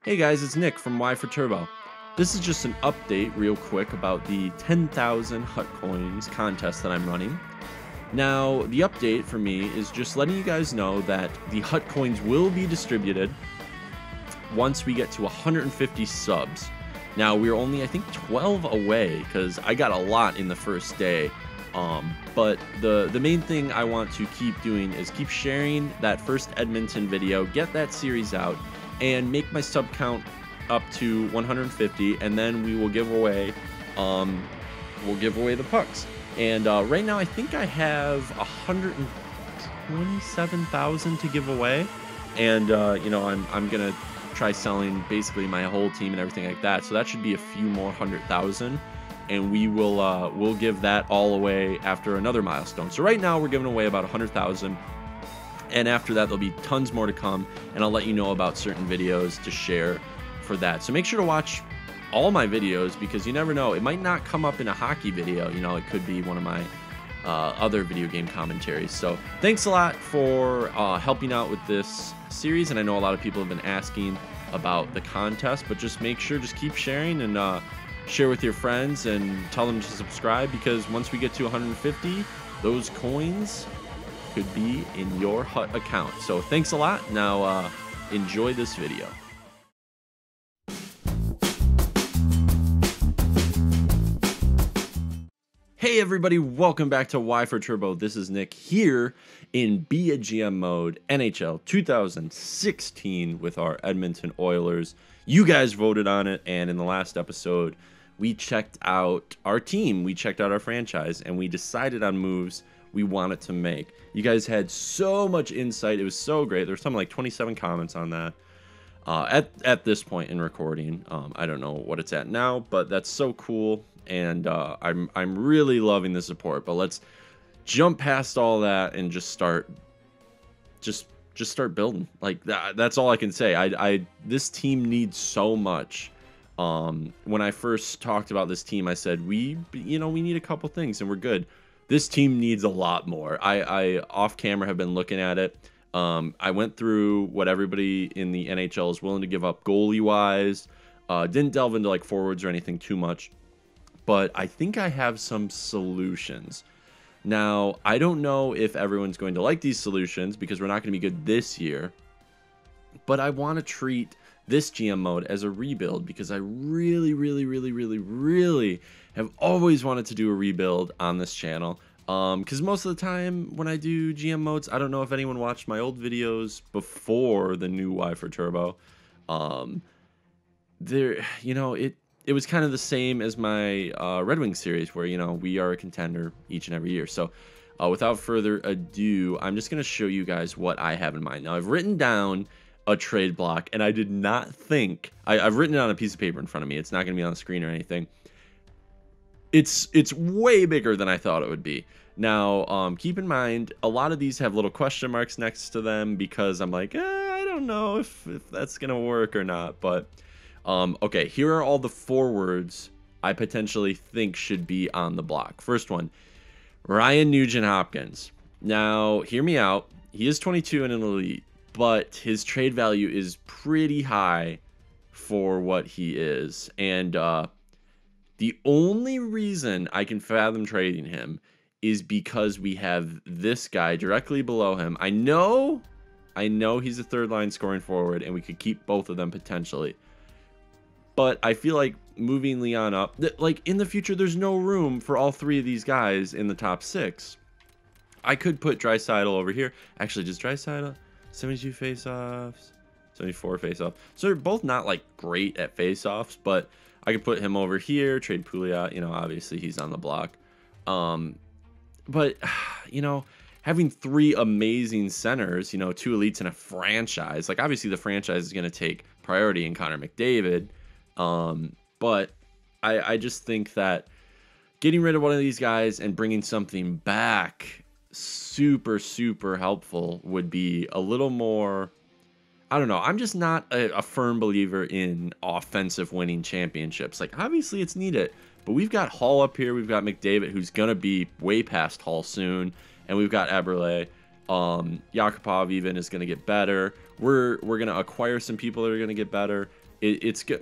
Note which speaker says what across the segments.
Speaker 1: Hey guys, it's Nick from Y4Turbo. This is just an update real quick about the 10,000 Hut Coins contest that I'm running. Now, the update for me is just letting you guys know that the Hut Coins will be distributed once we get to 150 subs. Now, we're only, I think, 12 away because I got a lot in the first day. But the main thing I want to keep doing is keep sharing that first Edmonton video, get that series out, and make my sub count up to 150, and then we will give away the pucks. And right now I think I have 127,000 to give away, and you know, I'm gonna try selling basically my whole team and everything like that, so that should be a few more 100,000, and we'll give that all away after another milestone. So right now we're giving away about 100,000. And after that, there'll be tons more to come, and I'll let you know about certain videos to share for that. So make sure to watch all my videos, because you never know. It might not come up in a hockey video. You know, it could be one of my other video game commentaries. So thanks a lot for helping out with this series. And I know a lot of people have been asking about the contest, but just make sure, just keep sharing and share with your friends and tell them to subscribe, because once we get to 150, those coins could be in your Hut account. So thanks a lot. Now enjoy this video. Hey everybody, welcome back to Y4Turbo. This is Nick here in Be a GM mode, NHL 2016 with our Edmonton Oilers. You guys voted on it, and in the last episode we checked out our team, we checked out our franchise, and we decided on moves we wanted to make. You guys had so much insight. It was so great. There's something like 27 comments on that at this point in recording. I don't know what it's at now, but that's so cool, and I'm really loving the support. But let's jump past all that and just start building. Like that's all I can say. This team needs so much. When I first talked about this team, I said we need a couple things and we're good. This team needs a lot more. I off camera have been looking at it. I went through what everybody in the NHL is willing to give up goalie wise. Didn't delve into like forwards or anything too much, but I think I have some solutions. Now, I don't know if everyone's going to like these solutions because we're not going to be good this year, but I want to treat this GM mode as a rebuild, because I really have always wanted to do a rebuild on this channel. Because most of the time when I do GM modes, I don't know if anyone watched my old videos before the new Y4Turbo. It was kind of the same as my Red Wings series, where we are a contender each and every year. So without further ado, I'm just going to show you guys what I have in mind. Now, I've written down a trade block, and I did not think I've written it on a piece of paper in front of me. It's not going to be on the screen or anything. It's way bigger than I thought it would be. Now, keep in mind, a lot of these have little question marks next to them, because I'm like, I don't know if that's gonna work or not. But okay, here are all the forwards I potentially think should be on the block. First one, Ryan Nugent-Hopkins. Now, hear me out. He is 22 and an elite, but his trade value is pretty high for what he is. And the only reason I can fathom trading him is because we have this guy directly below him. I know he's a third line scoring forward, and we could keep both of them potentially. But I feel like moving Leon up, like in the future, there's no room for all three of these guys in the top 6. I could put Draisaitl over here. Actually, just Draisaitl, 72 faceoffs, 74 faceoffs. So they're both not like great at faceoffs, but I could put him over here, trade Pouliot, obviously he's on the block. But, having 3 amazing centers, 2 elites in a franchise, like obviously the franchise is going to take priority in Connor McDavid. But I just think that getting rid of one of these guys and bringing something back super helpful would be a little more. I don't know. I'm just not a firm believer in offensive winning championships. Like, obviously it's needed, but we've got Hall up here. We've got McDavid, who's going to be way past Hall soon. And we've got Eberle. Yakupov even is going to get better. We're going to acquire some people that are going to get better.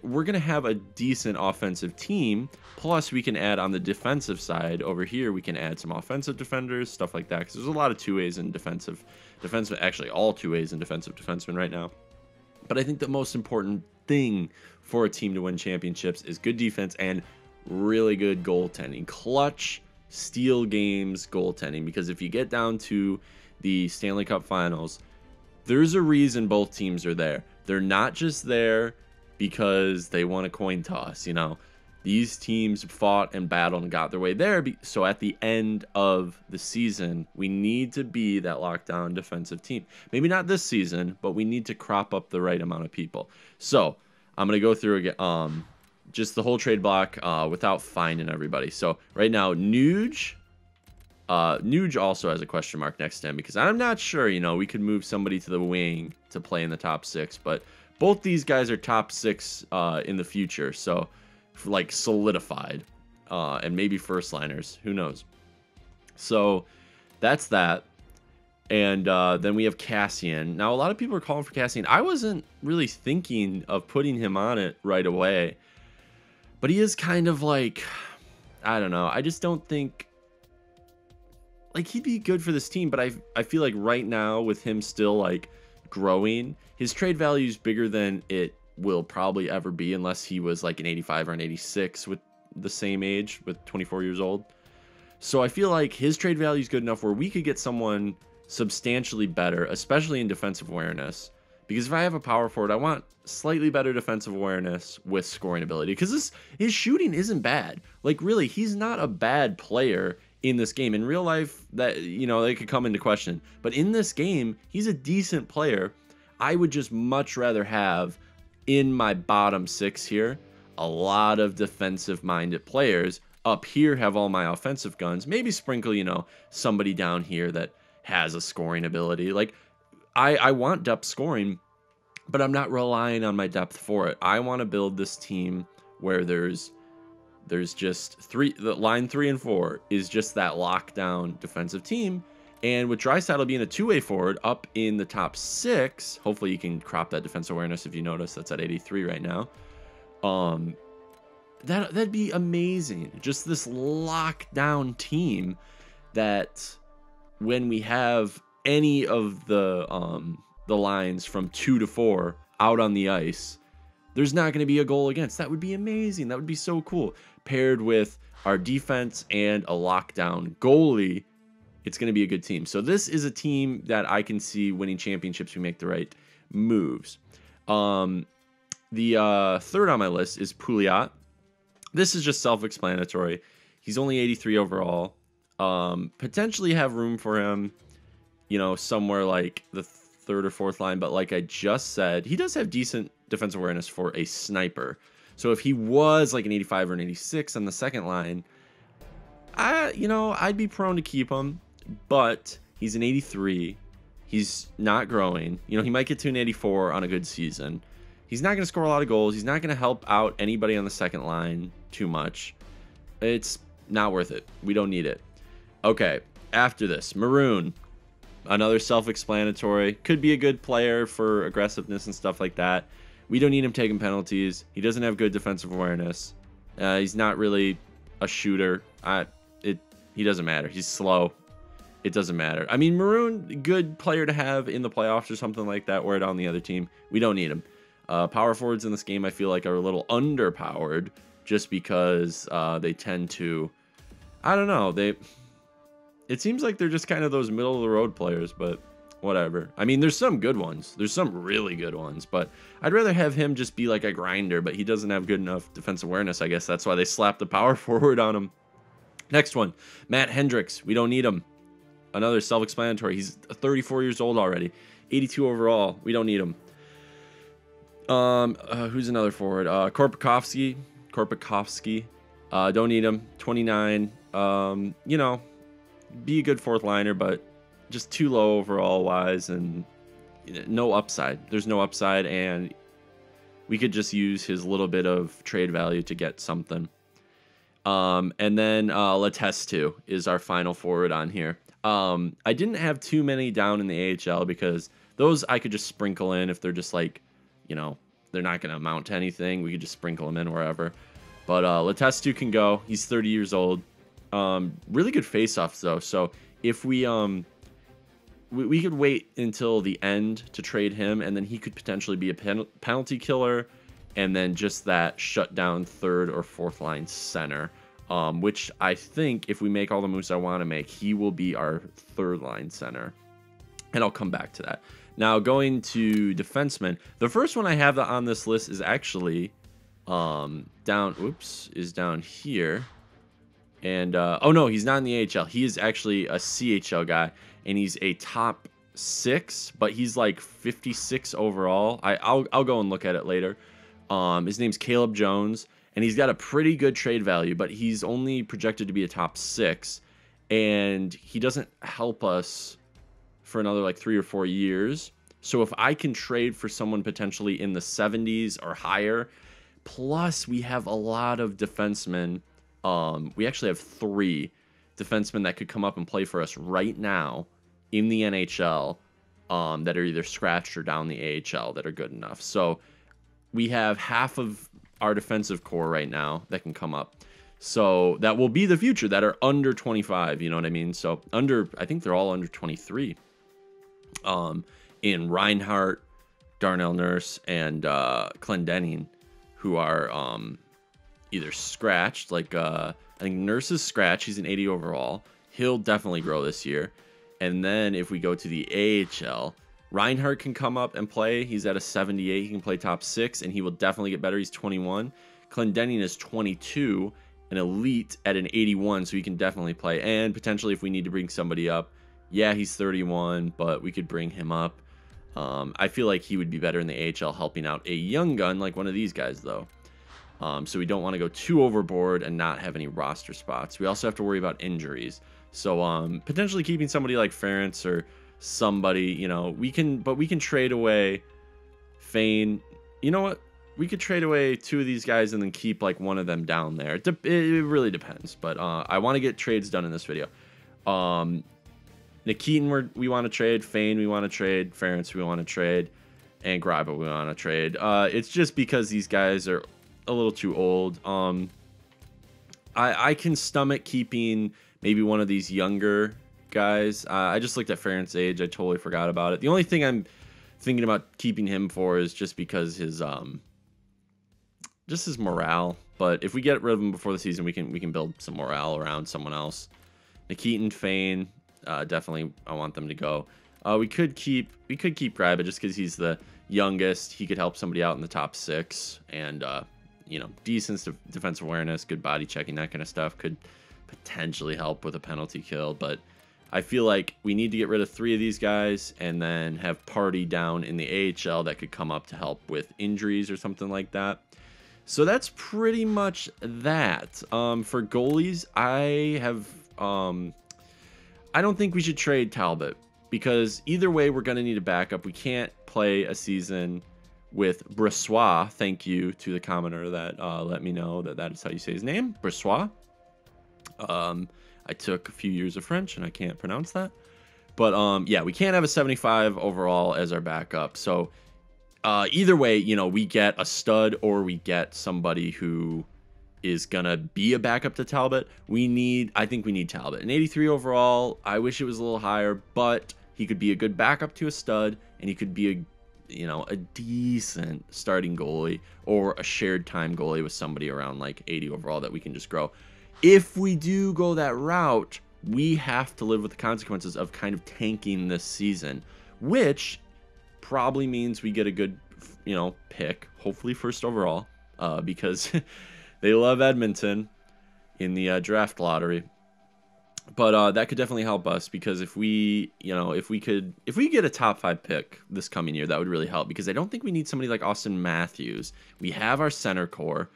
Speaker 1: we're gonna have a decent offensive team. Plus, we can add on the defensive side over here. We can add some offensive defenders, stuff like that. Because there's a lot of two ways in defensive, actually all two ways in defensive defensemen right now. But I think the most important thing for a team to win championships is good defense and really good goaltending, clutch, steal games, goaltending. Because if you get down to the Stanley Cup Finals, there's a reason both teams are there. They're not just there because they won a coin toss, you know. These teams fought and battled and got their way there. So at the end of the season, we need to be that lockdown defensive team. Maybe not this season, but we need to crop up the right amount of people. So I'm going to go through again, just the whole trade block without finding everybody. So right now, Nuge also has a question mark next to him because I'm not sure, you know, we could move somebody to the wing to play in the top 6, but both these guys are top 6 in the future, so like solidified, and maybe first liners, who knows. So that's that. And then we have Cassian. Now a lot of people are calling for Cassian. I wasn't really thinking of putting him on it right away, but he is kind of like, I don't know, I just don't think like he'd be good for this team, but I feel like right now with him still like growing, his trade value is bigger than it will probably ever be unless he was like an 85 or an 86 with the same age, with 24 years old. So I feel like his trade value is good enough where we could get someone substantially better, especially in defensive awareness. Because if I have a power forward, I want slightly better defensive awareness with scoring ability. Because his shooting isn't bad. Like really, he's not a bad player in this game. In real life, that, you know, they could come into question. But in this game, he's a decent player. I would just much rather have in my bottom 6 here a lot of defensive-minded players. Up here have all my offensive guns. Maybe sprinkle, you know, somebody down here that has a scoring ability. Like, I want depth scoring, but I'm not relying on my depth for it. I want to build this team where there's just the line 3 and 4 is just that lockdown defensive team. And with Draisaitl being a two-way forward up in the top 6, hopefully you can crop that defense awareness if you notice that's at 83 right now. That'd be amazing. Just this lockdown team that when we have any of the lines from 2 to 4 out on the ice, there's not going to be a goal against. That would be amazing. That would be so cool. Paired with our defense and a lockdown goalie, it's going to be a good team. So this is a team that I can see winning championships if we make the right moves. The third on my list is Pouliot. This is just self-explanatory. He's only 83 overall. Potentially have room for him, you know, somewhere like the 3rd or 4th line. But like I just said, he does have decent defensive awareness for a sniper. So if he was like an 85 or an 86 on the 2nd line, I'd be prone to keep him. But he's an 83. He's not growing. You know, he might get to an 84 on a good season. He's not going to score a lot of goals. He's not going to help out anybody on the 2nd line too much. It's not worth it. We don't need it. Okay, after this, Maroon. Another self-explanatory. Could be a good player for aggressiveness and stuff like that. We don't need him taking penalties. He doesn't have good defensive awareness. He's not really a shooter. He doesn't matter. He's slow. It doesn't matter. I mean, Maroon, good player to have in the playoffs or something like that, or on the other team. We don't need him. Power forwards in this game, I feel like, are a little underpowered just because they tend to, I don't know, it seems like they're just kind of those middle-of-the-road players, but whatever. I mean, there's some good ones. There's some really good ones, but I'd rather have him just be like a grinder, but he doesn't have good enough defensive awareness, I guess. That's why they slapped the power forward on him. Next one, Matt Hendricks. We don't need him. Another self-explanatory. He's 34 years old already. 82 overall. We don't need him. Who's another forward? Korpakowski. Don't need him. 29. You know, be a good 4th liner, but just too low overall wise, and no upside. There's no upside, and we could just use his little bit of trade value to get something. And then Letestu is our final forward on here. I didn't have too many down in the AHL because those I could just sprinkle in if they're just like, you know, they're not going to amount to anything. We could just sprinkle them in wherever. But Letestu can go. He's 30 years old. Really good face-offs, though. So if we could wait until the end to trade him, and then he could potentially be a penalty killer, and then just that shut down third or fourth line center, which I think if we make all the moves I want to make, he will be our third line center. And I'll come back to that. Now, going to defensemen, the first one I have on this list is actually down here. And, oh no, he's not in the AHL. He is actually a CHL guy, and he's a top 6, but he's like 56 overall. I'll go and look at it later. His name's Caleb Jones, and he's got a pretty good trade value, but he's only projected to be a top 6, and he doesn't help us for another like 3 or 4 years. So if I can trade for someone potentially in the 70s or higher, plus we have a lot of defensemen. We actually have 3 defensemen that could come up and play for us right now in the NHL that are either scratched or down the AHL that are good enough. So we have half of our defensive core right now that can come up. So that will be the future, that are under 25, you know what I mean? So I think they're all under 23. In Reinhardt, Darnell Nurse, and Clendening, who are either scratched, like I think Nurse is scratched, he's an 80 overall. He'll definitely grow this year. And then if we go to the AHL, Reinhardt can come up and play. He's at a 78. He can play top 6, and he will definitely get better. He's 21. Clendening is 22, an elite at an 81, so he can definitely play. And potentially if we need to bring somebody up, yeah, he's 31, but we could bring him up. I feel like he would be better in the AHL helping out a young gun like one of these guys, though. So we don't want to go too overboard and not have any roster spots. We also have to worry about injuries. So potentially keeping somebody like Ferentz or somebody, you know, we can trade away Fane. You know what? We could trade away 2 of these guys and then keep like one of them down there. It really depends. But I want to get trades done in this video. Nikitin we want to trade, Fane we want to trade, Ferentz we want to trade, and Greiba we want to trade. It's just because these guys are a little too old. I can stomach keeping maybe one of these younger guys. I just looked at Ferentz' age. I totally forgot about it. The only thing I'm thinking about keeping him for is just because his morale. But if we get rid of him before the season, we can build some morale around someone else. Nikitin, Fane, definitely I want them to go. We could keep Greiba just because he's the youngest. He could help somebody out in the top 6, and you know, decent defensive awareness, good body checking, that kind of stuff could potentially help with a penalty kill. But I feel like we need to get rid of 3 of these guys and then have Party down in the AHL that could come up to help with injuries or something like that. So that's pretty much that. For goalies, I don't think we should trade Talbot, because either way we're going to need a backup. We can't play a season with Bressois. Thank you to the commenter that let me know that is how you say his name, Bressois. I took a few years of French and I can't pronounce that. But yeah, we can't have a 75 overall as our backup. So either way, you know, we get a stud or we get somebody who is gonna be a backup to Talbot. I think we need Talbot. An 83 overall, I wish it was a little higher, but he could be a good backup to a stud, and he could be a decent starting goalie or a shared time goalie with somebody around like 80 overall that we can just grow. If we do go that route, we have to live with the consequences of kind of tanking this season, which probably means we get a good, pick, hopefully first overall, because they love Edmonton in the draft lottery. But that could definitely help us, because if we get a top 5 pick this coming year, that would really help, because I don't think we need somebody like Austin Matthews. We have our center core,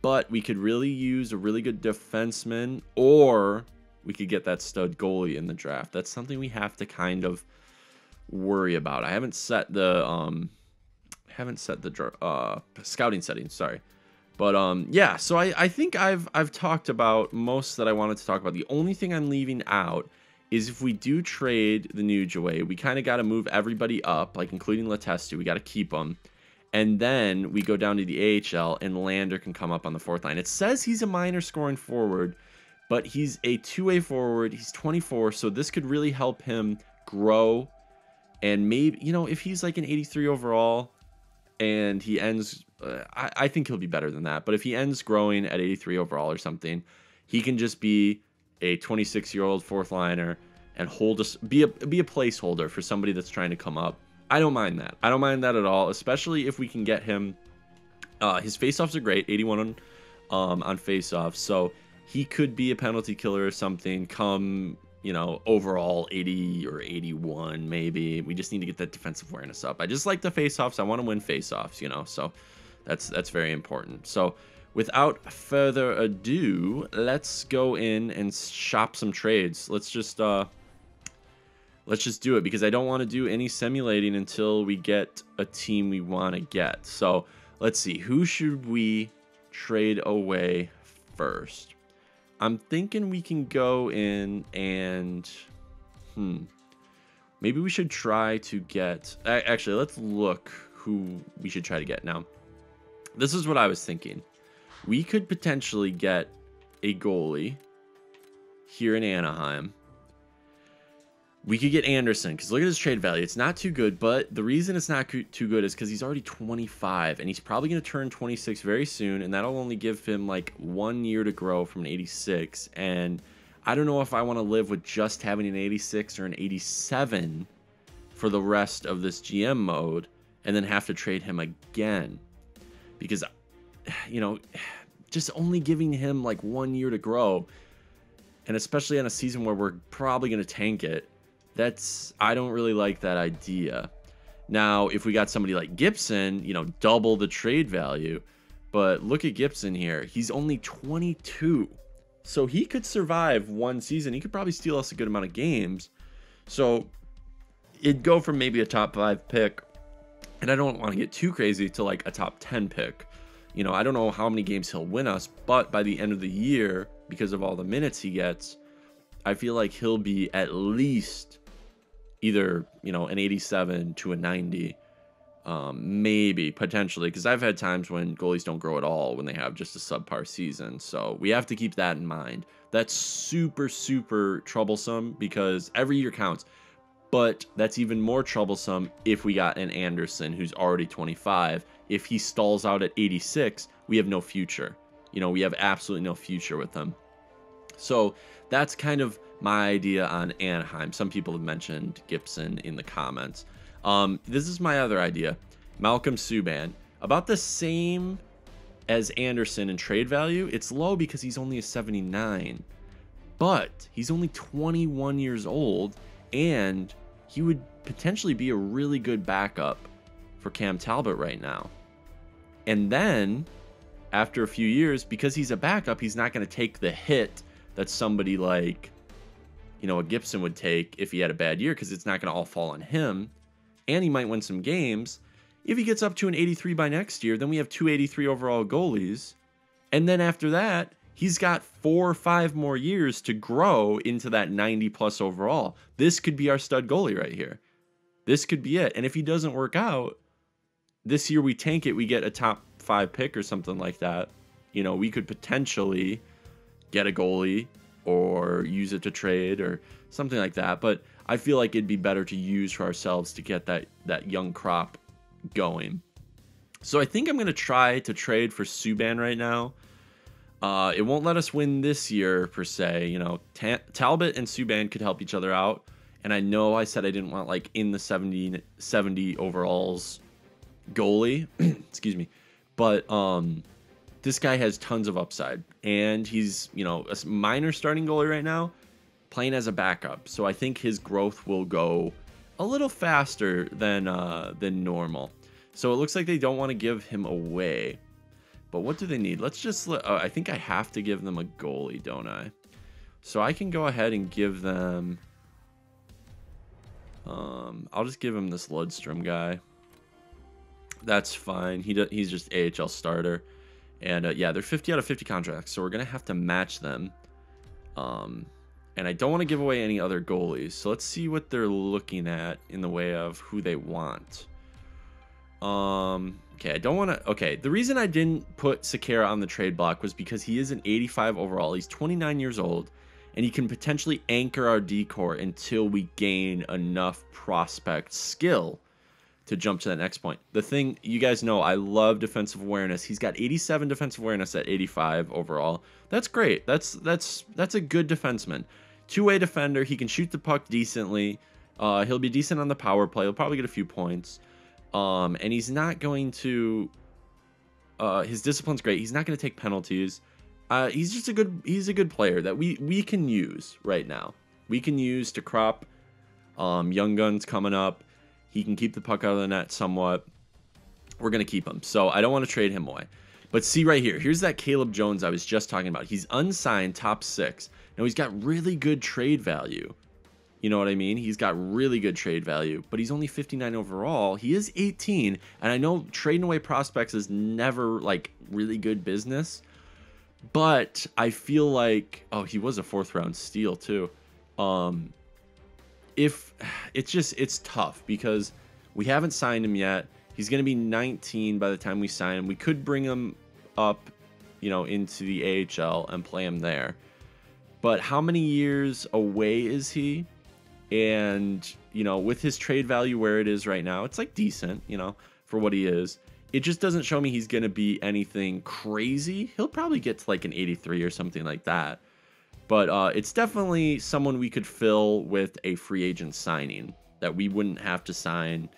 Speaker 1: but we could really use a really good defenseman, or we could get that stud goalie in the draft. That's something we have to kind of worry about. I haven't set the scouting settings, sorry. But yeah, so I think I've talked about most that I wanted to talk about. The only thing I'm leaving out is if we do trade the Nuge away, we kind of got to move everybody up, like including Letestu. We got to keep them. And then we go down to the AHL, and Lander can come up on the fourth line. It says he's a minor scoring forward, but he's a two-way forward. He's 24, so this could really help him grow. And maybe, you know, if he's like an 83 overall and he ends, I think he'll be better than that. But if he ends growing at 83 overall or something, he can just be a 26-year-old fourth liner and hold us, be a placeholder for somebody that's trying to come up. I don't mind that. I don't mind that at all, especially if we can get him. His faceoffs are great, 81 on faceoffs, so he could be a penalty killer or something. Come, you know, overall 80 or 81 maybe. We just need to get that defensive awareness up. I just like the faceoffs. I want to win faceoffs, you know, so that's very important. So without further ado, let's go in and shop some trades. Let's just do it, because I don't want to do any simulating until we get a team we want to get. So let's see, who should we trade away first? I'm thinking we can go in and maybe we should try to get, actually, let's look who we should try to get. Now, this is what I was thinking. We could potentially get a goalie here in Anaheim. We could get Anderson, because look at his trade value. It's not too good, but the reason it's not too good is because he's already 25, and he's probably going to turn 26 very soon, and that'll only give him like 1 year to grow from an 86. And I don't know if I want to live with just having an 86 or an 87 for the rest of this GM mode and then have to trade him again. Because, you know, just only giving him like 1 year to grow, and especially on a season where we're probably going to tank it, I don't really like that idea. Now, if we got somebody like Gibson, you know, double the trade value. But look at Gibson here. He's only 22. So he could survive one season. He could probably steal us a good amount of games. So it'd go from maybe a top 5 pick, and I don't want to get too crazy, to like a top 10 pick. You know, I don't know how many games he'll win us, but by the end of the year, because of all the minutes he gets, I feel like he'll be at least either, you know, an 87 to a 90, maybe, potentially, because I've had times when goalies don't grow at all when they have just a subpar season. So we have to keep that in mind. That's super, super troublesome, because every year counts. But that's even more troublesome if we got an Anderson who's already 25. If he stalls out at 86, we have no future. You know, we have absolutely no future with him. So that's kind of my idea on Anaheim. Some people have mentioned Gibson in the comments. This is my other idea. Malcolm Subban. About the same as Anderson in trade value. It's low because he's only a 79. But he's only 21 years old, and he would potentially be a really good backup for Cam Talbot right now. And then, after a few years, because he's a backup, he's not going to take the hit that somebody like, you know, a Gibson would take if he had a bad year, because it's not going to all fall on him. And he might win some games. If he gets up to an 83 by next year, then we have 283 overall goalies. And then after that, he's got 4 or 5 more years to grow into that 90 plus overall. This could be our stud goalie right here. This could be it. And if he doesn't work out, this year we tank it, we get a top 5 pick or something like that. You know, we could potentially get a goalie or use it to trade or something like that. But I feel like it'd be better to use for ourselves to get that young crop going. So I think I'm going to try to trade for Subban right now. It won't let us win this year, per se. You know, Talbot and Subban could help each other out. And I know I said I didn't want, like, in the 70 overalls goalie. Excuse me. But this guy has tons of upside. And he's, you know, a minor starting goalie right now, playing as a backup. So I think his growth will go a little faster than normal. So it looks like they don't want to give him away. But what do they need? Let's just... I think I have to give them a goalie, don't I? So I can go ahead and give them... I'll just give him this Ludstrom guy. That's fine. He's just AHL starter. And yeah, they're 50 out of 50 contracts, so we're going to have to match them. And I don't want to give away any other goalies. So let's see what they're looking at in the way of who they want. Okay, I don't want to... Okay, the reason I didn't put Sekera on the trade block was because he is an 85 overall. He's 29 years old, and he can potentially anchor our D-core until we gain enough prospect skill to jump to that next point. The thing, you guys know, I love defensive awareness. He's got 87 defensive awareness at 85 overall. That's great. That's a good defenseman. Two-way defender. He can shoot the puck decently. He'll be decent on the power play. He'll probably get a few points. And he's not going to... his discipline's great. He's not going to take penalties. He's just a good player that we can use right now. We can use to crop young guns coming up. He can keep the puck out of the net somewhat. We're going to keep him. So I don't want to trade him away. But see right here. Here's that Caleb Jones I was just talking about. He's unsigned, top 6. Now he's got really good trade value. You know what I mean? He's got really good trade value. But he's only 59 overall. He is 18. And I know trading away prospects is never, like, really good business. But I feel like... Oh, he was a 4th-round steal, too. If it's tough because we haven't signed him yet. He's going to be 19 by the time we sign him. We could bring him up, you know, into the AHL and play him there. But how many years away is he? And, you know, with his trade value where it is right now, it's like decent, you know, for what he is. It just doesn't show me he's going to be anything crazy. He'll probably get to like an 83 or something like that. But it's definitely someone we could fill with a free agent signing that we wouldn't have to sign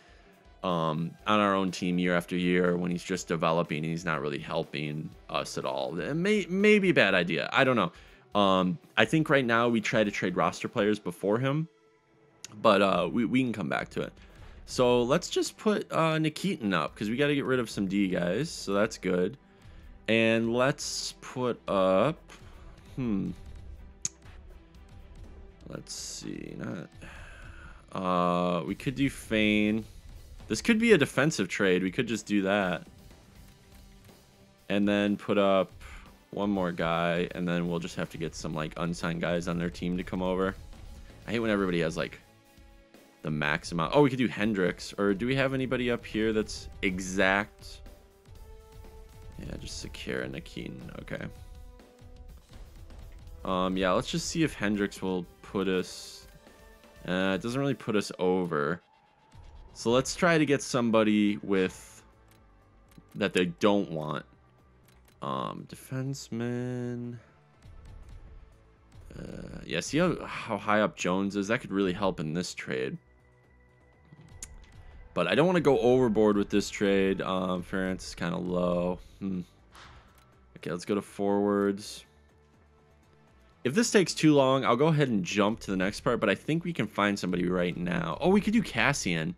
Speaker 1: on our own team year after year when he's just developing and he's not really helping us at all. It may be a bad idea. I don't know. I think right now we try to trade roster players before him, but we can come back to it. So let's just put Nikitin up because we got to get rid of some D guys. So that's good. And let's put up... Let's see. We could do Fane. This could be a defensive trade. We could just do that. And then put up one more guy. And then we'll just have to get some like unsigned guys on their team to come over. I hate when everybody has like the max amount. Oh, we could do Hendricks. Or do we have anybody up here that's exact? Yeah, just Sekera and Nikitin. Okay. Yeah, let's just see if Hendricks will put us... it doesn't really put us over. So let's try to get somebody with... that they don't want. Defenseman... yeah, see how high up Jones is? That could really help in this trade. But I don't want to go overboard with this trade. Ference is kind of low. Okay, let's go to forwards. If this takes too long, I'll go ahead and jump to the next part, but I think we can find somebody right now. Oh, we could do Cassian.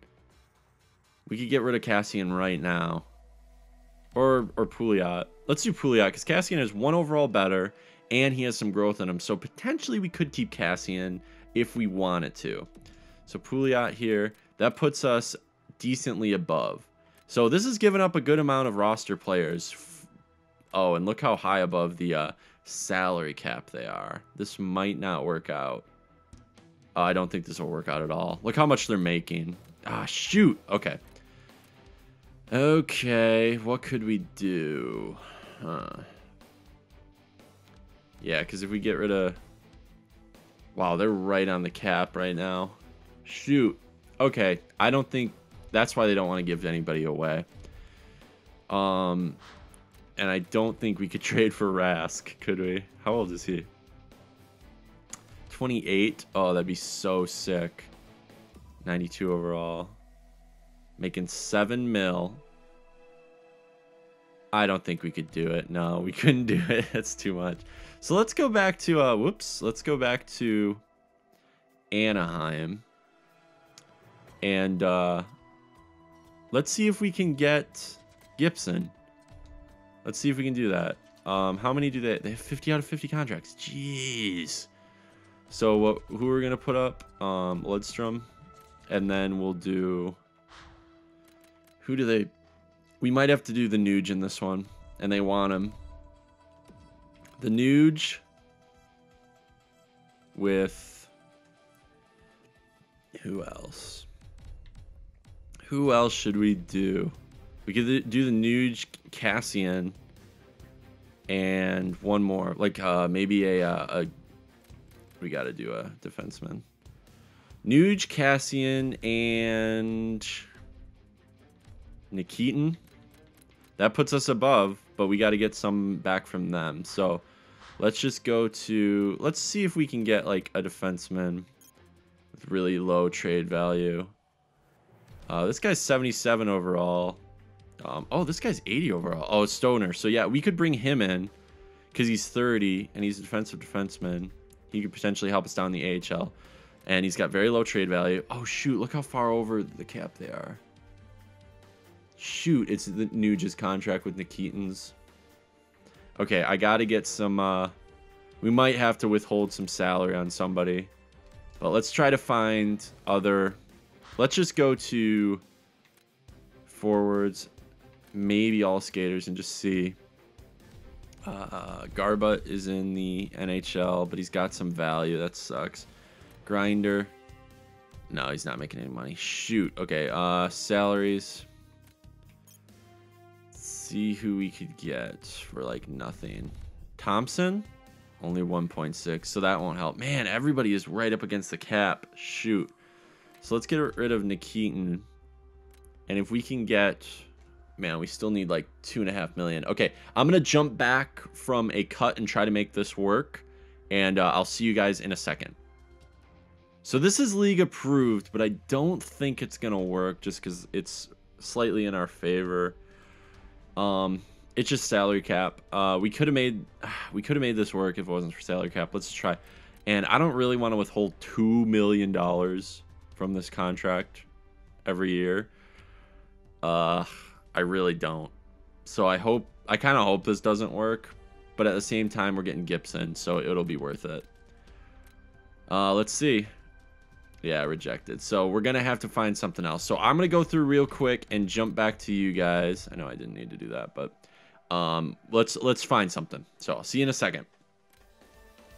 Speaker 1: We could get rid of Cassian right now. Or Pouliot. Let's do Pouliot, because Cassian is 1 overall better, and he has some growth in him. So potentially we could keep Cassian if we wanted to. So Pouliot here. That puts us decently above. So this has given up a good amount of roster players. Oh, and look how high above the... salary cap they are. This might not work out. I don't think this will work out at all. Look how much they're making. Ah, shoot. Okay. Okay, what could we do? Yeah, because if we get rid of... Wow, they're right on the cap right now. Shoot. Okay, I don't think... That's why they don't want to give anybody away. And I don't think we could trade for Rask, could we? How old is he? 28. Oh, that'd be so sick. 92 overall. Making 7 mil. I don't think we could do it. No, we couldn't do it. That's too much. So let's go back to, let's go back to Anaheim. And let's see if we can get Gibson. Let's see if we can do that. How many do they have 50 out of 50 contracts. Jeez. So who are we going to put up? Lidstrom. And then we'll do... Who do they... We might have to do the Nuge in this one. And they want him. The Nuge with... Who else? Who else should we do? We could do the Nuge Cassian and one more, like maybe a we got to do a defenseman. Nuge Cassian and Nikitin. That puts us above, but we got to get some back from them. So let's just go to, let's see if we can get like a defenseman with really low trade value. This guy's 77 overall. Oh, this guy's 80 overall. Oh, it's Stoner. So yeah, we could bring him in because he's 30 and he's a defensive defenseman. He could potentially help us down the AHL. And he's got very low trade value. Oh, shoot. Look how far over the cap they are. Shoot. It's the Nuge's contract with Nikitin's. Okay, I got to get some... we might have to withhold some salary on somebody. But let's try to find other... Let's just go to forwards. Maybe all skaters and just see. Garbutt is in the NHL, but he's got some value. That sucks. Grinder. No, he's not making any money. Shoot. Okay, salaries. Let's see who we could get for like nothing. Thompson? Only 1.6, so that won't help. Man, everybody is right up against the cap. Shoot. So let's get rid of Nikitin. And if we can get... Man, we still need like 2.5 million. Okay, I'm going to jump back from a cut and try to make this work. And I'll see you guys in a second. So this is league approved, but I don't think it's going to work just because it's slightly in our favor. It's just salary cap. We could have made this work if it wasn't for salary cap. Let's try. And I don't really want to withhold $2 million from this contract every year. I really don't. So I kind of hope this doesn't work, but at the same time we're getting Gibson, so it'll be worth it. Let's see. Yeah, rejected. So we're gonna have to find something else. So I'm gonna go through real quick and jump back to you guys. I know I didn't need to do that, but let's find something. So I'll see you in a second.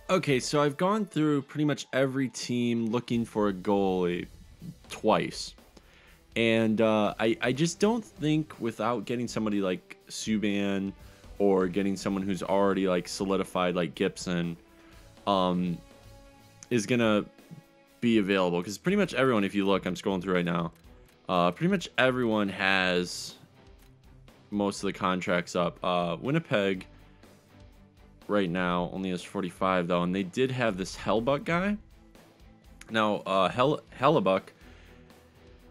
Speaker 1: Okay, so I've gone through pretty much every team looking for a goalie twice. And I just don't think without getting somebody like Subban or getting someone who's already like solidified like Gibson is going to be available. Because pretty much everyone, if you look, I'm scrolling through right now, pretty much everyone has most of the contracts up. Winnipeg right now only has 45 though. And they did have this Hellbuck guy. Now, Hellebuck,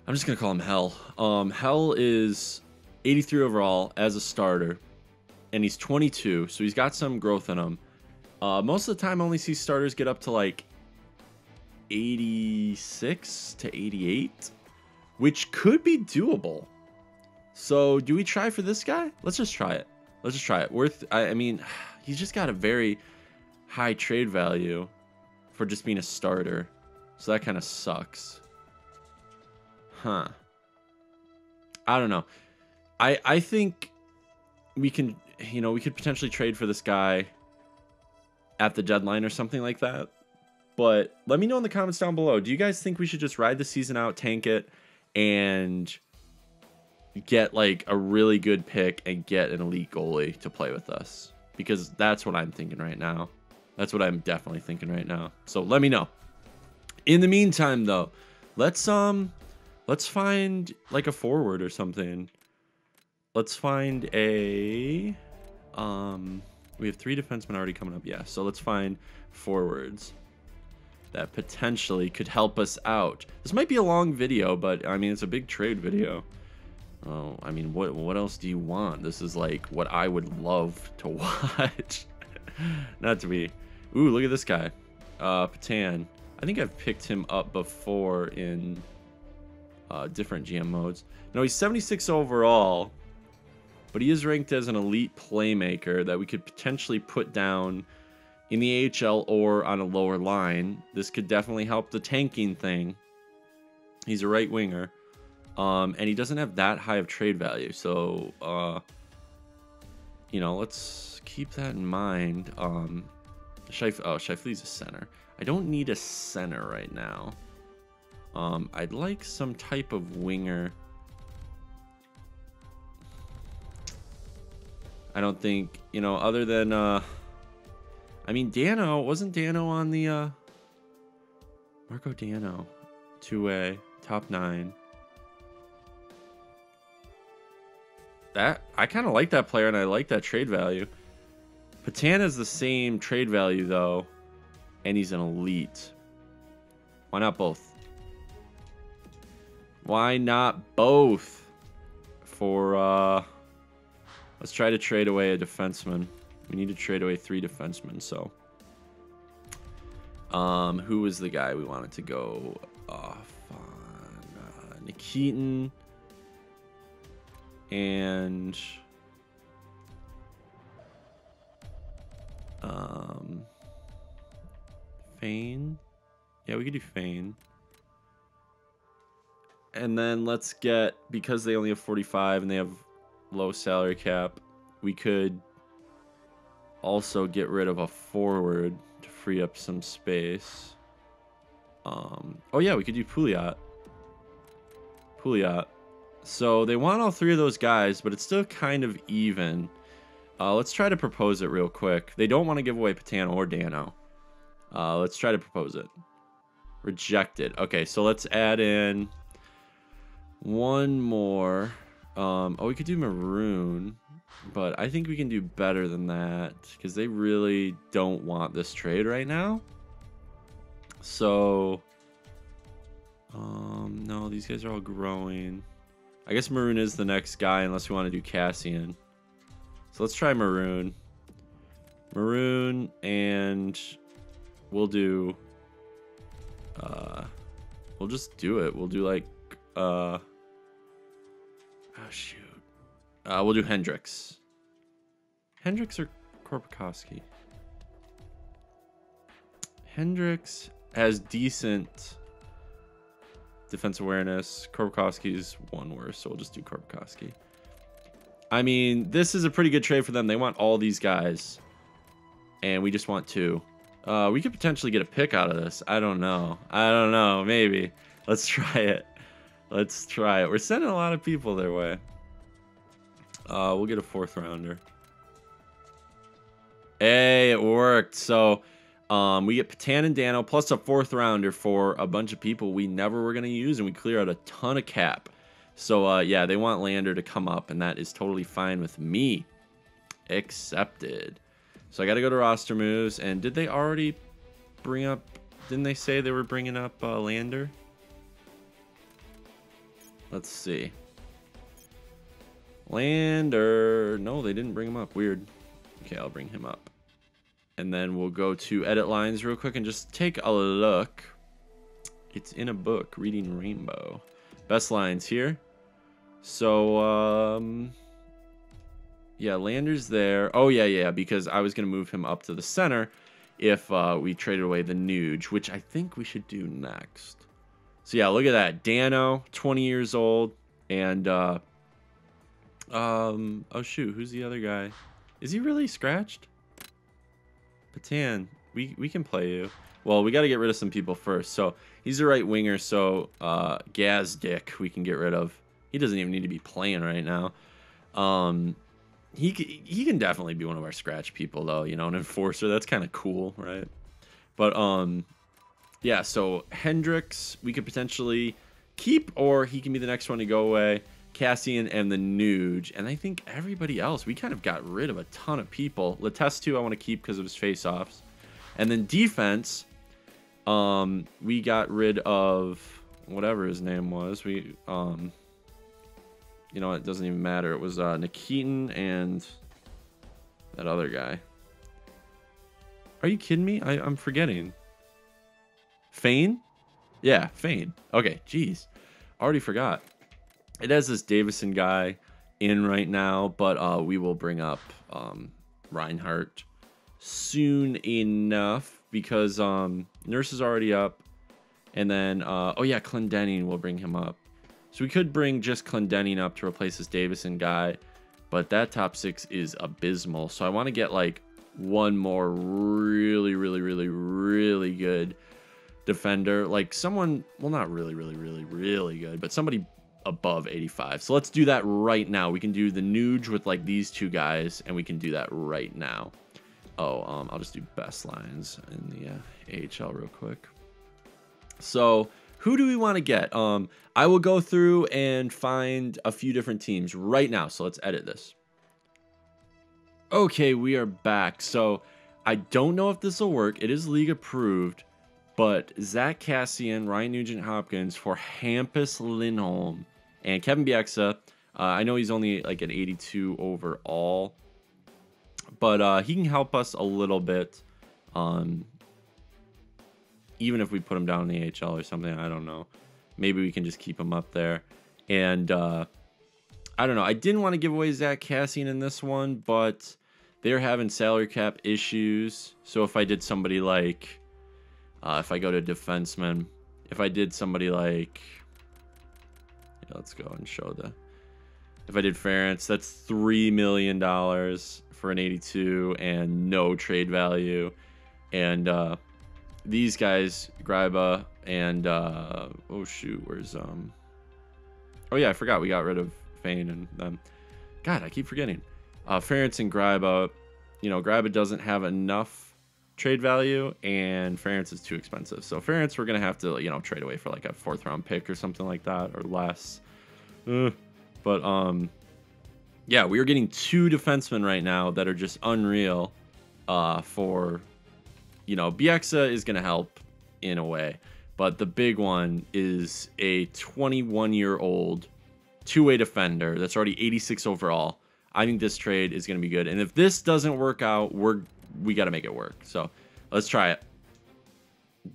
Speaker 1: I'm just going to call him Hell. Hell is 83 overall as a starter, and he's 22, so he's got some growth in him. Most of the time, I only see starters get up to like 86 to 88, which could be doable. So do we try for this guy? Let's just try it. Let's just try it. I mean, he's just got a very high trade value for just being a starter, so that kind of sucks. Huh. I don't know. I think we can, we could potentially trade for this guy at the deadline or something like that. But let me know in the comments down below. Do you guys think we should just ride the season out, tank it, and get like a really good pick and get an elite goalie to play with us? Because that's what I'm thinking right now. That's what I'm definitely thinking right now. So let me know. In the meantime, though, let's find like a forward or something. Let's find a we have 3 defensemen already coming up. Yeah, so let's find forwards that potentially could help us out. This might be a long video, but I mean it's a big trade video. Oh, I mean what else do you want? This is like what I would love to watch. Not to be. Ooh, look at this guy. Patan. I think I've picked him up before in different GM modes. No, he's 76 overall, but he is ranked as an elite playmaker that we could potentially put down in the AHL or on a lower line. This could definitely help the tanking thing. He's a right winger, and he doesn't have that high of trade value. So, let's keep that in mind. Scheifele's a center. I don't need a center right now. I'd like some type of winger. I don't think, you know, other than, I mean, Dano, wasn't Dano on the, Marco Dano, 2A, top 9. That, I kind of like that player, and I like that trade value. Patana's the same trade value, though, and he's an elite. Why not both? Why not both? For, let's try to trade away a defenseman. We need to trade away 3 defensemen, so. Who was the guy we wanted to go off on? Nikitin. And Fane. Yeah, we could do Fane. And then let's get, because they only have 45 and they have low salary cap, we could also get rid of a forward to free up some space. Oh yeah, we could do Pouliot. So they want all 3 of those guys, but it's still kind of even. Let's try to propose it real quick. They don't want to give away Patano or Dano. Let's try to propose it. Rejected. Okay, so let's add in one more. Oh, we could do Maroon, but I think we can do better than that because they really don't want this trade right now. So, no, these guys are all growing. I guess Maroon is the next guy unless we want to do Cassian. So let's try Maroon. Maroon, and we'll do... we'll just do it. We'll do like... oh, shoot. We'll do Hendricks. Hendricks or Korpikoski? Hendricks has decent defense awareness. Korpikoski's one worse, so we'll just do Korpikoski. I mean, this is a pretty good trade for them. They want all these guys, and we just want 2. We could potentially get a pick out of this. I don't know. Maybe. Let's try it. We're sending a lot of people their way. We'll get a 4th rounder. Hey, it worked. So, we get Patan and Dano plus a 4th rounder for a bunch of people we never were going to use, and we clear out a ton of cap. So, yeah, they want Lander to come up, and that is totally fine with me. Accepted. So I got to go to roster moves, and did they already bring up... Didn't they say they were bringing up Lander? Let's see. Lander... No, they didn't bring him up. Weird. Okay, I'll bring him up. And then we'll go to edit lines real quick and just take a look. It's in a book, Reading Rainbow. Best lines here. So, yeah, Lander's there. Oh, yeah, because I was going to move him up to the center if we traded away the Nuge, which I think we should do next. So, yeah, look at that. Dano, 20 years old. And, oh, shoot, who's the other guy? Is he really scratched? Patan, we can play you. Well, we got to get rid of some people first. So, he's the right winger, so Gazdick we can get rid of. He doesn't even need to be playing right now. He can definitely be one of our scratch people, though. You know, an enforcer. That's kind of cool, right? But, yeah, so Hendricks we could potentially keep, or he can be the next one to go away. Cassian and the Nuge. And I think everybody else, we kind of got rid of a ton of people. Letestu I want to keep because of his face-offs. And then defense, we got rid of whatever his name was. We, you know, it doesn't even matter. It was Nikitin and that other guy. Are you kidding me? I'm forgetting. Fane? Yeah, Fane. Okay, jeez. Already forgot. It has this Davison guy in right now, but we will bring up Reinhardt soon enough because Nurse is already up. And then, oh yeah, Clendenning will bring him up. So we could bring just Clendenning up to replace this Davison guy, but that top 6 is abysmal. So I want to get like one more really good defender. Like someone, well, not really good, but somebody above 85. So let's do that right now. We can do the Nuge with like these two guys, and we can do that right now. Oh, I'll just do best lines in the AHL real quick. So who do we want to get? I will go through and find a few different teams right now. So let's edit this. Okay, we are back. So I don't know if this will work. It is league approved, but Zach Cassian, Ryan Nugent-Hopkins for Hampus Lindholm, and Kevin Bieksa. I know he's only like an 82 overall, but he can help us a little bit. Even if we put him down in the AHL or something, I don't know. Maybe we can just keep him up there. And I don't know. I didn't want to give away Zach Cassian in this one, but they're having salary cap issues. So if I did somebody like, if I go to defenseman, if I did somebody like, yeah, let's go and show the, if I did Ference, that's $3 million for an 82 and no trade value. And these guys, Gryba and oh shoot, where's oh yeah, I forgot we got rid of Fane and them. God, I keep forgetting. Ference and Gryba, you know, Gryba doesn't have enough trade value, and Ference is too expensive. So Ference, we're gonna have to, you know, trade away for like a 4th round pick or something like that, or less. But yeah, we are getting 2 defensemen right now that are just unreal. For, you know, Bieksa is gonna help in a way, but the big one is a 21-year-old two-way defender that's already 86 overall. I think this trade is going to be good. And if this doesn't work out, we got to make it work. So let's try it.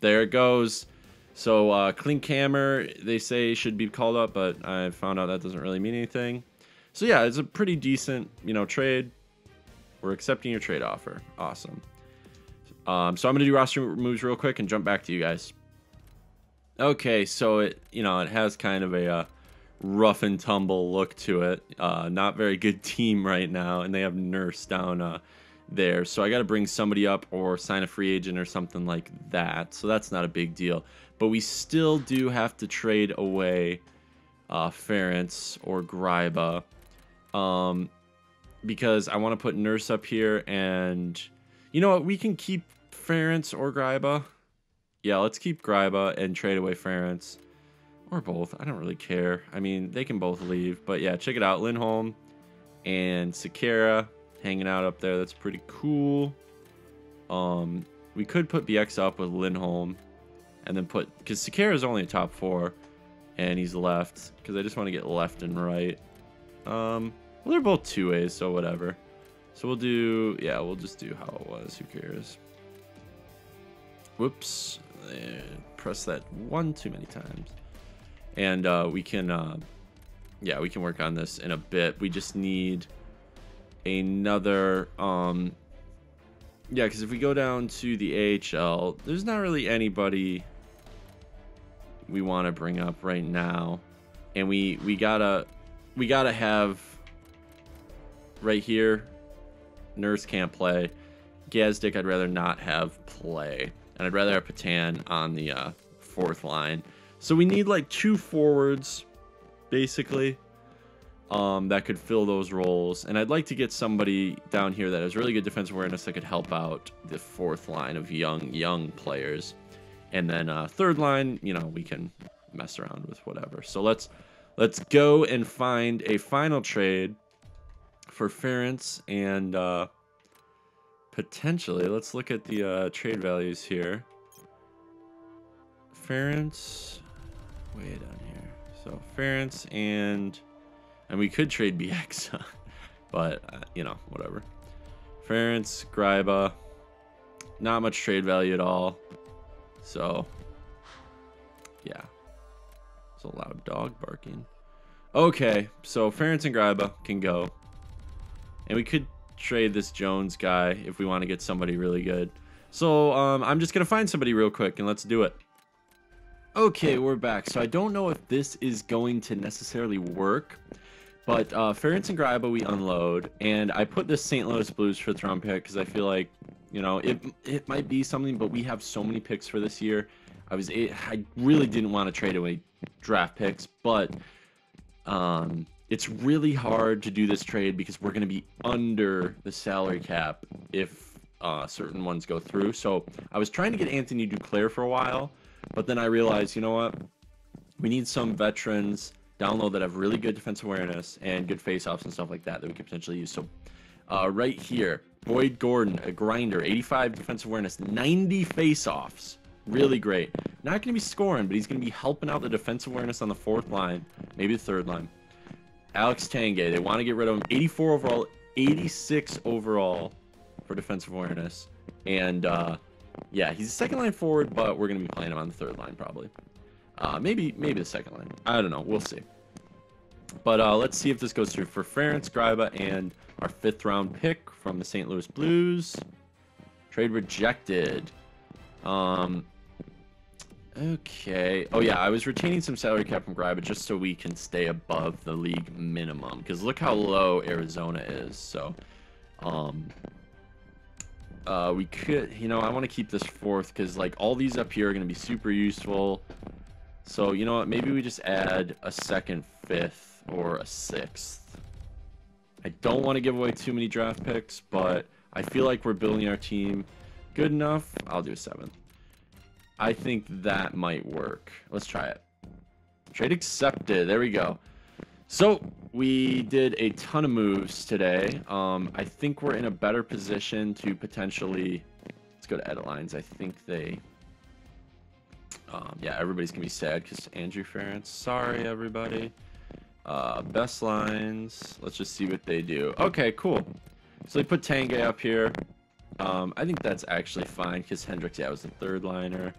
Speaker 1: There it goes. So Klinkhammer, they say should be called up, but I found out that doesn't really mean anything. So yeah, it's a pretty decent, you know, trade. We're accepting your trade offer. Awesome. So I'm going to do roster moves real quick and jump back to you guys. Okay, so it, you know, it has kind of a rough and tumble look to it. Not very good team right now, and they have Nurse down there. So I got to bring somebody up or sign a free agent or something like that. So that's not a big deal. But we still do have to trade away Ference or Gryba, because I want to put Nurse up here. And you know what? We can keep Ference or Gryba. Yeah, let's keep Gryba and trade away Ference. Or both. I don't really care. I mean, they can both leave. But yeah, check it out. Lindholm and Sakara hanging out up there. That's pretty cool. We could put BX up with Lindholm. And then put... Because Sakara is only a top 4. And he's left. Because I just want to get left and right. Well, they're both 2-ways, so whatever. So we'll do... Yeah, we'll just do how it was. Who cares? Whoops. Press that one too many times. And we can, yeah, we can work on this in a bit. We just need another, yeah, because if we go down to the AHL, there's not really anybody we want to bring up right now. And we gotta have right here, Nurse can't play. Gazdic I'd rather not have play. And I'd rather have Patan on the 4th line. So we need like 2 forwards, basically, that could fill those roles. And I'd like to get somebody down here that has really good defensive awareness that could help out the 4th line of young players. And then 3rd line, you know, we can mess around with whatever. So let's go and find a final trade for Ference and potentially, let's look at the trade values here. Ference... way down here. So Ference and we could trade BX, but you know, whatever. Ference, Gryba, not much trade value at all. So yeah, it's a loud dog barking. Okay, so Ference and Gryba can go, and we could trade this Jones guy if we want to get somebody really good. So I'm just gonna find somebody real quick and let's do it. Okay, we're back. So I don't know if this is going to necessarily work, but Ference and Gryba we unload, and I put this St. Louis Blues for the round pick because I feel like, you know, it might be something, but we have so many picks for this year. I really didn't want to trade away draft picks, but It's really hard to do this trade because we're going to be under the salary cap if certain ones go through. So I was trying to get Anthony Duclair for a while, but then I realized, you know what? We need some veterans down low that have really good defensive awareness and good face-offs and stuff like that that we could potentially use. So right here, Boyd Gordon, a grinder, 85 defensive awareness, 90 face-offs. Really great. Not going to be scoring, but he's going to be helping out the defensive awareness on the fourth line, maybe the third line. Alex Tanguay, they want to get rid of him. 84 overall, 86 overall for defensive awareness. And yeah, he's a second line forward, but we're going to be playing him on the third line probably. Maybe the second line. I don't know. We'll see. But let's see if this goes through for Ference, Gryba, and our 5th round pick from the St. Louis Blues. Trade rejected. Okay. Oh yeah, I was retaining some salary cap from Gryba just so we can stay above the league minimum. Because look how low Arizona is. So, we could, you know, I want to keep this 4th because like all these up here are going to be super useful. So you know what? Maybe we just add a 2nd, 5th, or a 6th. I don't want to give away too many draft picks, but I feel like we're building our team good enough. I'll do a 7th. I think that might work. Let's try it. Trade accepted. There we go. So we did a ton of moves today. I think we're in a better position to potentially... Let's go to edit lines. I think they... yeah, everybody's going to be sad because Andrew Ference. Sorry, everybody. Best lines. Let's just see what they do. Okay, cool. So they put Tanguay up here. I think that's actually fine because Hendricks, yeah, was the 3rd liner.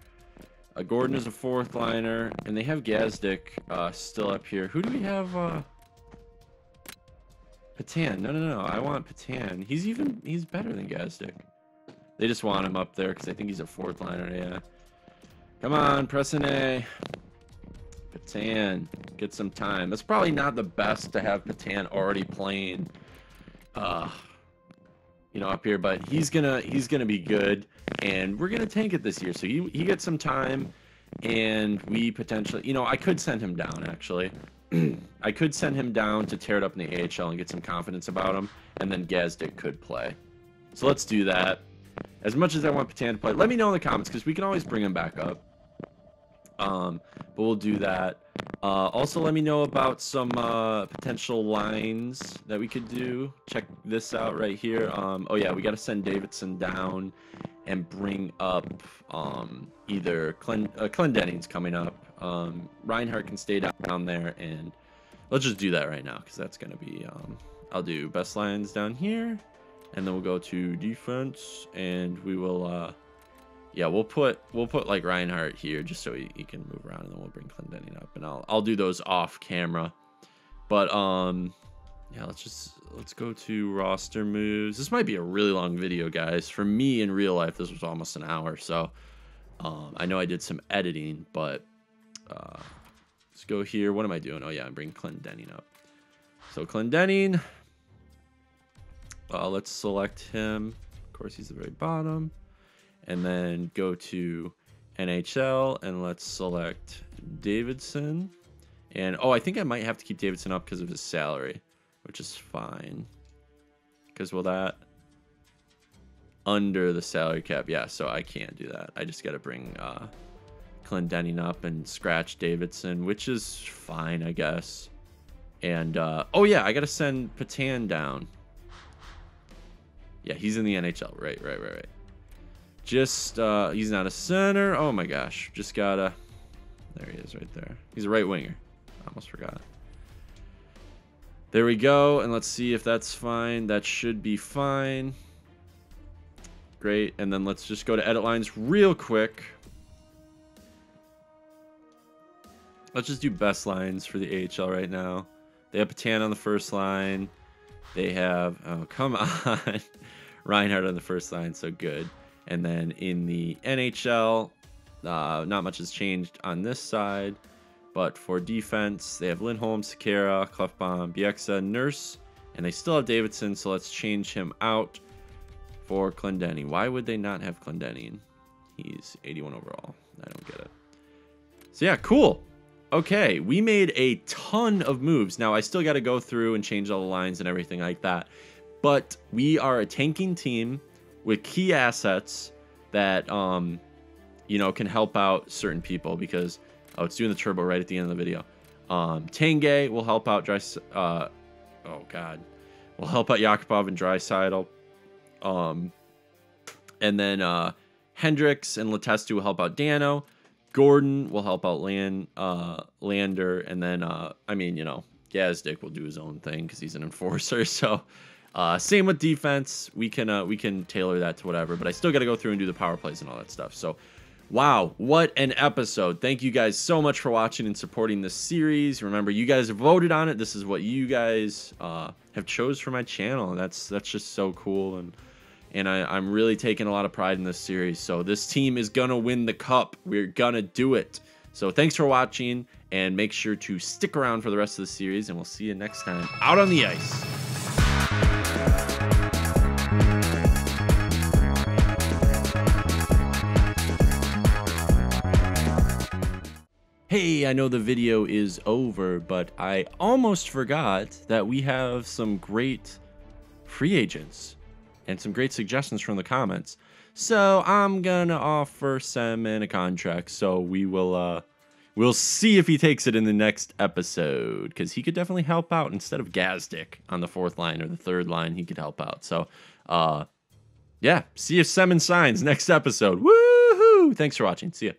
Speaker 1: Gordon is a 4th liner, and they have GPTEK still up here. Who do we have? Patan. No. I want Patan. He's better than GPTEK. They just want him up there because I think he's a 4th liner. Yeah. Come on, press an A. Patan, get some time. It's probably not the best to have Patan already playing. You know, up here, but he's gonna be good, and we're gonna tank it this year. So he gets some time, and we potentially, you know, I could send him down actually. I could send him down to tear it up in the AHL and get some confidence about him, and then GPTEK could play. So let's do that. As much as I want Patan to play, let me know in the comments because we can always bring him back up. But we'll do that. Also, let me know about some potential lines that we could do. Check this out right here. Oh yeah, we got to send Davidson down and bring up either Clendenning's coming up. Reinhardt can stay down there, and let's just do that right now because that's gonna be. I'll do best lines down here, and then we'll go to defense, and we will. Yeah, we'll put like Reinhardt here just so he can move around, and then we'll bring Clendenning up, and I'll do those off camera. But yeah, let's go to roster moves. This might be a really long video, guys. For me in real life, this was almost an hour, so I know I did some editing, but let's go here. What am I doing? Oh yeah, I'm bringing Clendenning up. So Clendenning, let's select him. Of course, he's the very bottom. And then go to NHL, and let's select Davidson. And, oh, I think I might have to keep Davidson up because of his salary, which is fine. Because, will that... Under the salary cap. Yeah, so I can't do that. I just got to bring Clendenning up and scratch Davidson, which is fine, I guess. And, oh, yeah, I got to send Patan down. Yeah, he's in the NHL. Right. Just, he's not a center. Oh my gosh. Just gotta, there he is right there. He's a right winger. Almost forgot. There we go. And let's see if that's fine. That should be fine. Great. And then let's just go to edit lines real quick. Let's just do best lines for the AHL right now. They have Patan on the first line. They have, oh, come on. Reinhardt on the first line. So good. And then in the NHL, not much has changed on this side. But for defense, they have Lindholm, Sekera, Klefbom, Bieksa, Nurse, and they still have Davidson. So let's change him out for Clendenning. Why would they not have Clendenning? He's 81 overall. I don't get it. So yeah, cool. Okay, we made a ton of moves. Now, I still got to go through and change all the lines and everything like that. But we are a tanking team with key assets that, you know, can help out certain people because, oh, it's doing the turbo right at the end of the video. Tanguay will help out oh, God. Will help out Yakupov and Draisaitl. And then Hendricks and Letestu will help out Dano. Gordon will help out Lander, and then I mean, you know, Gazdic will do his own thing because he's an enforcer. So same with defense. We can tailor that to whatever, but I still got to go through and do the power plays and all that stuff. So wow, what an episode. Thank you guys so much for watching and supporting this series. Remember, you guys voted on it. This is what you guys have chose for my channel, and that's just so cool. And I'm really taking a lot of pride in this series. So this team is going to win the cup. We're going to do it. So thanks for watching, and make sure to stick around for the rest of the series, and we'll see you next time out on the ice. Hey, I know the video is over, but I almost forgot that we have some great free agents and some great suggestions from the comments. So I'm gonna offer Semin a contract. So we'll see if he takes it in the next episode, because he could definitely help out instead of Gazdic on the 4th line or the 3rd line. He could help out. So yeah, see if Semin signs next episode. Woohoo! Thanks for watching. See ya.